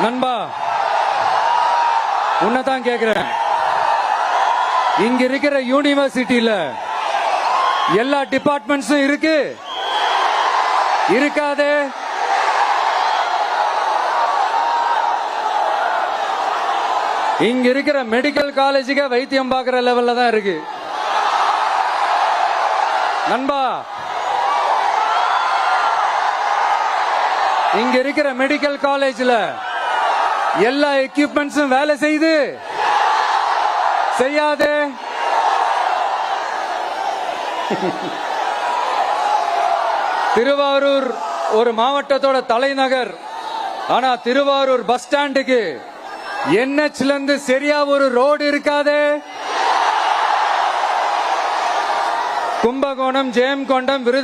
நண்பா, உன்னதான் கேக்குறேன். இங்க இருக்கிற யூனிவர்சிட்டியில எல்லா டிபார்ட்மெண்ட்ஸும் இருக்கு இருக்காதே? இங்க இருக்கிற மெடிக்கல் காலேஜுக்கு வைத்தியம் பார்க்கிற லெவல்ல தான் இருக்கு. நண்பா, இங்க இருக்கிற மெடிக்கல் காலேஜ்ல எல்லா எக்யூப்மெண்ட்ஸும் வேலை செய்து செய்யாது? திருவாரூர் ஒரு மாவட்டத்தோட தலைநகர். ஆனா திருவாரூர் பஸ் ஸ்டாண்டுக்கு NHல இருந்து சரியா ஒரு ரோடு இருக்காதே? கும்பகோணம், ஜெயங்கொண்டம், விருதுநகர்